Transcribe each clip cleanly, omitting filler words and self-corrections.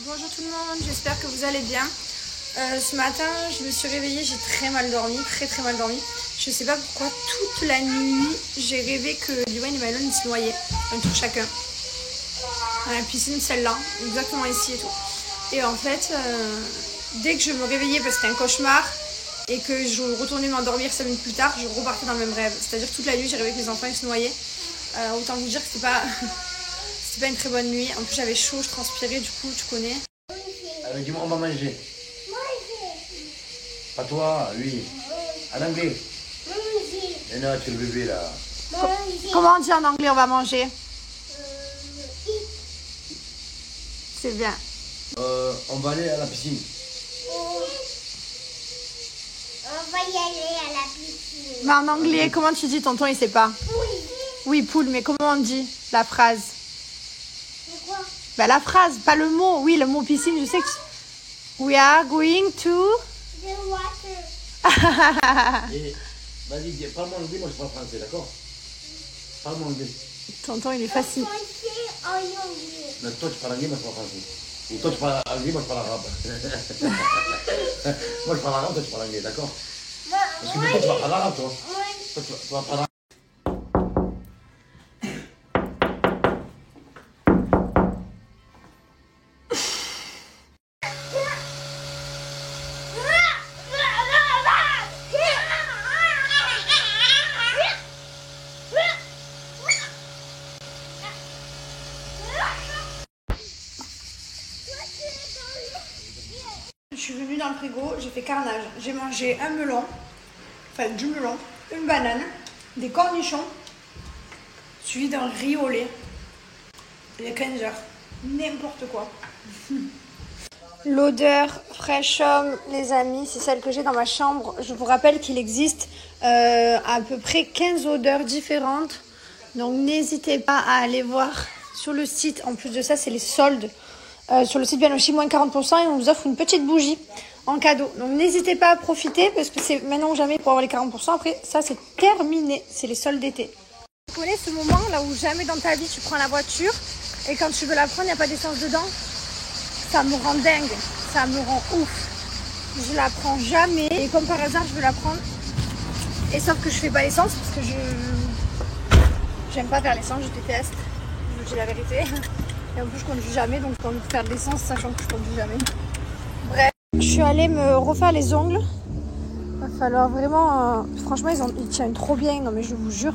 Bonjour tout le monde, j'espère que vous allez bien. Ce matin, je me suis réveillée, j'ai très mal dormi, très mal dormi. Je sais pas pourquoi, toute la nuit, j'ai rêvé que Liwan et Malone se noyaient, un tour chacun. À la piscine, celle-là, exactement ici et tout. Et en fait, dès que je me réveillais, parce que c'était un cauchemar, et que je retournais m'endormir 5 minutes plus tard, je repartais dans le même rêve. C'est-à-dire toute la nuit, j'ai rêvé que les enfants ils se noyaient. Autant vous dire que c'était pas une très bonne nuit. En plus, j'avais chaud, je transpirais, du coup, tu connais. Dis-moi, on va manger. Pas toi, lui. En anglais. Mais non, tu es le bébé là. Comment on dit en anglais on va manger? C'est bien. On va aller à la piscine. On va y aller à la piscine. Mais en anglais, comment tu dis? Tonton, il sait pas. Oui, poule, mais comment on dit la phrase? C'est quoi? Bah, la phrase, pas le mot. Oui, le mot piscine, je sais que... We are going to... The water. Et vas-y, parle-moi anglais, moi je parle français, d'accord? Parle-moi anglais. Tonton, il est fasciné. Français en anglais. Mais toi tu parles anglais, moi je parle français. Ou toi tu parles anglais, moi je parle arabe. Moi je parle arabe, toi tu parles anglais, d'accord? Parce que toi tu vas parler arabe, toi. Toi tu vas parler arabe. Je suis venue dans le frigo, j'ai fait carnage. J'ai mangé un melon, enfin du melon, une banane, des cornichons, suivi d'un riz au lait. Il est 15 heures. N'importe quoi. L'odeur fraîche homme, les amis, c'est celle que j'ai dans ma chambre. Je vous rappelle qu'il existe à peu près 15 odeurs différentes. Donc n'hésitez pas à aller voir sur le site. En plus de ça, c'est les soldes. Sur le site Bianoshi, moins 40% et on vous offre une petite bougie en cadeau. Donc n'hésitez pas à profiter parce que c'est maintenant ou jamais pour avoir les 40%. Après, ça c'est terminé. C'est les soldes d'été. Tu connais ce moment là où jamais dans ta vie tu prends la voiture et quand tu veux la prendre, il n'y a pas d'essence dedans? Ça me rend dingue, ça me rend ouf. Je la prends jamais et comme par hasard, je veux la prendre. Et sauf que je fais pas l'essence parce que j'aime pas faire l'essence, je déteste. Je vous dis la vérité. Et en plus, je conduis jamais, donc j'ai envie de faire de l'essence, sachant que je conduis jamais. Bref, je suis allée me refaire les ongles. Il va falloir vraiment... franchement, ils tiennent trop bien. Non, mais je vous jure.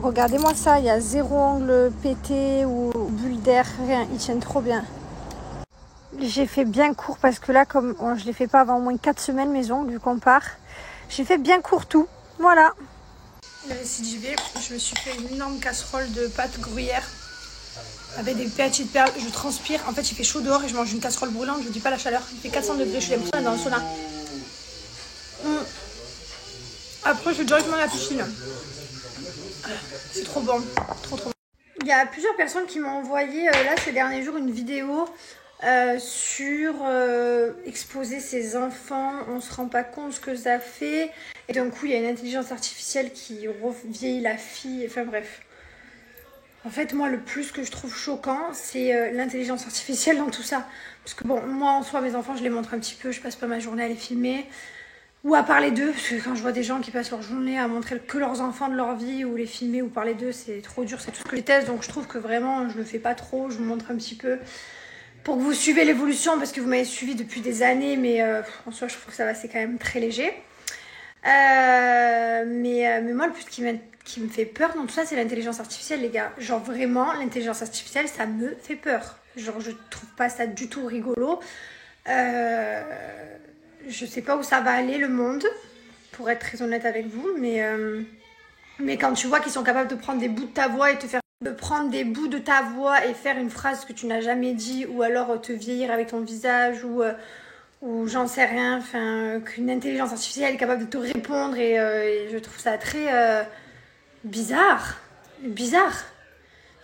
Regardez-moi ça, il y a zéro ongle pété ou bulle d'air, rien. Ils tiennent trop bien. J'ai fait bien court parce que là, comme je les fais pas avant au moins 4 semaines, mes ongles, vu qu'on part. J'ai fait bien court tout. Voilà. La lessive j'y vais. Je me suis fait une énorme casserole de pâtes gruyère. Avec des petites perles, je transpire. En fait, il fait chaud dehors et je mange une casserole brûlante. Je vous dis pas la chaleur. Il fait 400 degrés. Je suis l'impression d'être dans le sauna. Après, je vais directement à la piscine. C'est trop bon. Trop bon. Il y a plusieurs personnes qui m'ont envoyé là ces derniers jours une vidéo sur exposer ses enfants. On se rend pas compte ce que ça fait. Et d'un coup, il y a une intelligence artificielle qui revieillit la fille. Enfin bref. En fait, moi, le plus que je trouve choquant, c'est l'intelligence artificielle dans tout ça. Parce que bon, moi, en soi, mes enfants, je les montre un petit peu. Je passe pas ma journée à les filmer. Ou à parler d'eux. Parce que quand je vois des gens qui passent leur journée à montrer que leurs enfants de leur vie, ou les filmer, ou parler d'eux, c'est trop dur. C'est tout ce que je déteste. Donc, je trouve que vraiment, je le fais pas trop. Je vous montre un petit peu pour que vous suivez l'évolution. Parce que vous m'avez suivi depuis des années. Mais en soi, je trouve que ça va, c'est quand même très léger. Mais moi, le plus qui me fait peur dans tout ça, c'est l'intelligence artificielle, les gars. Genre vraiment, l'intelligence artificielle, ça me fait peur. Genre, je trouve pas ça du tout rigolo. Je sais pas où ça va aller, le monde, pour être très honnête avec vous. Mais quand tu vois qu'ils sont capables de prendre des bouts de ta voix et de prendre des bouts de ta voix et faire une phrase que tu n'as jamais dit, ou alors te vieillir avec ton visage, ou j'en sais rien, enfin, qu'une intelligence artificielle est capable de te répondre et je trouve ça très bizarre. Je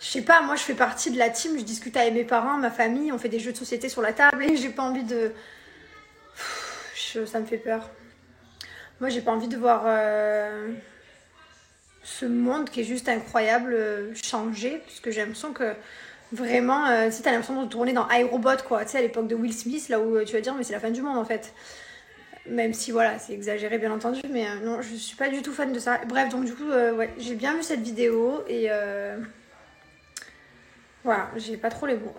sais pas, moi je fais partie de la team, je discute avec mes parents, ma famille, on fait des jeux de société sur la table et j'ai pas envie de... ça me fait peur. Moi j'ai pas envie de voir ce monde qui est juste incroyable changer, parce que j'ai l'impression que Vraiment, tu sais, t'as l'impression de tourner dans iRobot, quoi. Tu sais, à l'époque de Will Smith, là où tu vas dire, mais c'est la fin du monde, en fait. Même si, voilà, c'est exagéré, bien entendu. Mais non, je suis pas du tout fan de ça. Bref, donc du coup, ouais, j'ai bien vu cette vidéo. Et voilà, j'ai pas trop les mots.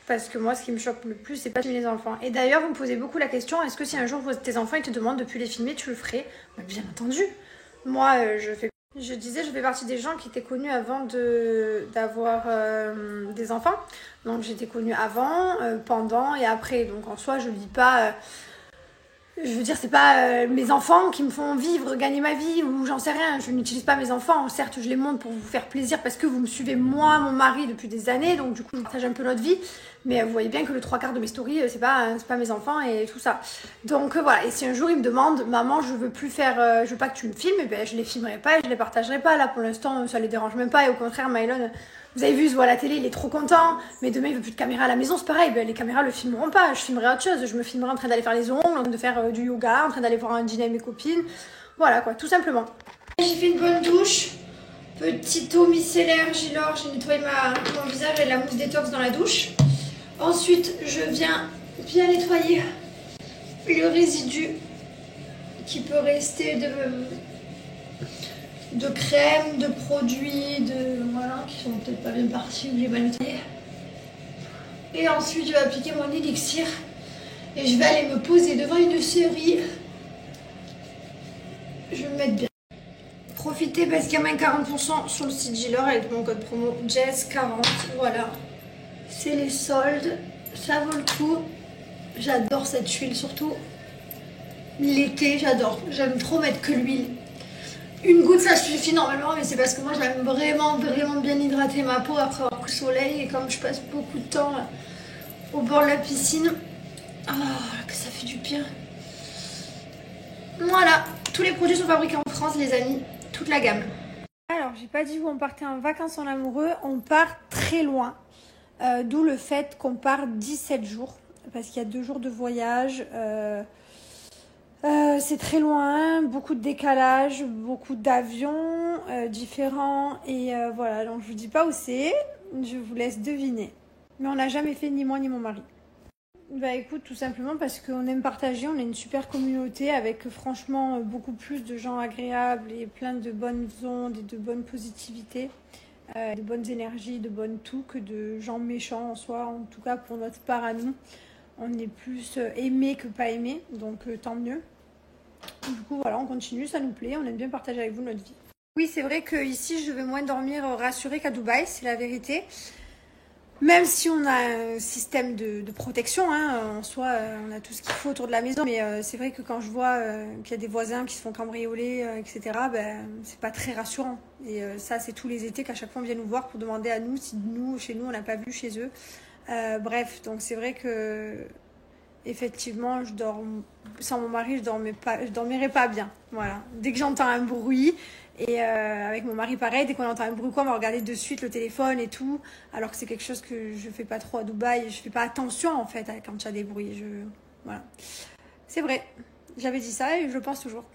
Parce que moi, ce qui me choque le plus, c'est pas filmer les enfants. Et d'ailleurs, vous me posez beaucoup la question, est-ce que si un jour tes enfants ils te demandent de plus les filmer, tu le ferais? Bah, bien entendu. Moi, je disais, je fais partie des gens qui étaient connus avant d'avoir des enfants. Donc j'étais connue avant, pendant et après. Donc en soi, je dis pas... je veux dire, c'est pas mes enfants qui me font vivre, gagner ma vie ou j'en sais rien. Je n'utilise pas mes enfants. Certes, je les montre pour vous faire plaisir parce que vous me suivez, moi, mon mari, depuis des années. Donc, du coup, je partage un peu notre vie. Mais vous voyez bien que le 3/4 de mes stories, c'est pas mes enfants et tout ça. Donc, voilà. Et si un jour, ils me demandent, maman, je veux plus faire, je veux pas que tu me filmes, et ben, je les filmerai pas et je les partagerai pas. Là, pour l'instant, ça les dérange même pas. Et au contraire, Mylon, vous avez vu, il se voit à la télé, il est trop content. Mais demain, il veut plus de caméra à la maison, c'est pareil. Ben, les caméras le filmeront pas. Je filmerai autre chose. Je me filmerai en train d'aller faire les ongles, en train de faire du yoga, en train d'aller voir un dîner avec mes copines. Voilà, quoi, tout simplement. J'ai fait une bonne douche. Petite eau micellaire, Gilor. J'ai nettoyé mon visage et la mousse détox dans la douche. Ensuite, je viens bien nettoyer le résidu qui peut rester de crème, de produits, voilà, qui sont peut-être pas bien partis ou j'ai mal nettoyé. Et ensuite, je vais appliquer mon élixir et je vais aller me poser devant une série. Je vais me mettre bien. Profitez parce qu'il y a même 40% sur le site Gilor avec mon code promo Jess40. Voilà, c'est les soldes, ça vaut le coup. J'adore cette huile, surtout l'été, j'adore. J'aime trop mettre que l'huile. Une goutte ça suffit normalement, mais c'est parce que moi j'aime vraiment bien hydrater ma peau après avoir pris le soleil. Et comme je passe beaucoup de temps au bord de la piscine, que ça fait du bien. Voilà, tous les produits sont fabriqués en France les amis, toute la gamme. Alors j'ai pas dit où on partait en vacances en amoureux, on part très loin. D'où le fait qu'on part 17 jours, parce qu'il y a 2 jours de voyage. C'est très loin, beaucoup de décalage, beaucoup d'avions différents et voilà, donc je vous dis pas où c'est, je vous laisse deviner. Mais on n'a jamais fait ni moi ni mon mari. Bah écoute, tout simplement parce qu'on aime partager, on est une super communauté avec franchement beaucoup plus de gens agréables et plein de bonnes ondes et de bonne positivité, de bonnes énergies, de bonnes tout que de gens méchants en soi, en tout cas pour notre part à nous. On est plus aimés que pas aimés, donc tant mieux. Du coup, voilà, on continue, ça nous plaît, on aime bien partager avec vous notre vie. Oui, c'est vrai qu'ici, je vais moins dormir rassurée qu'à Dubaï, c'est la vérité. Même si on a un système de protection, hein, en soi, on a tout ce qu'il faut autour de la maison. Mais c'est vrai que quand je vois qu'il y a des voisins qui se font cambrioler, etc., ben, c'est pas très rassurant. Et ça, c'est tous les étés qu'à chaque fois, on vient nous voir pour demander à nous si chez nous, on n'a pas vu chez eux. Bref, donc c'est vrai que... Effectivement, sans mon mari, je dormirais pas bien. Voilà. Dès que j'entends un bruit, et avec mon mari pareil, dès qu'on entend un bruit, on va regarder de suite le téléphone et tout. Alors que c'est quelque chose que je fais pas trop à Dubaï. Je fais pas attention en fait quand il y a des bruits. Voilà. C'est vrai. J'avais dit ça et je le pense toujours.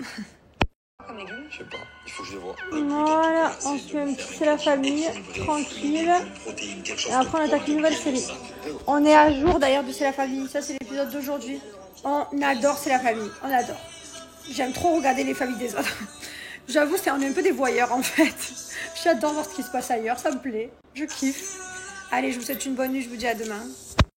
Je sais pas, il faut que je le voie. Voilà, on se fait un petit c'est la famille, tranquille. Et après on attaque une nouvelle série. On est à jour d'ailleurs de C'est la famille, ça c'est l'épisode d'aujourd'hui. On adore C'est la famille, on adore. J'aime trop regarder les familles des autres. J'avoue, on est un peu des voyeurs en fait. J'adore voir ce qui se passe ailleurs, ça me plaît, je kiffe. Allez, je vous souhaite une bonne nuit, je vous dis à demain.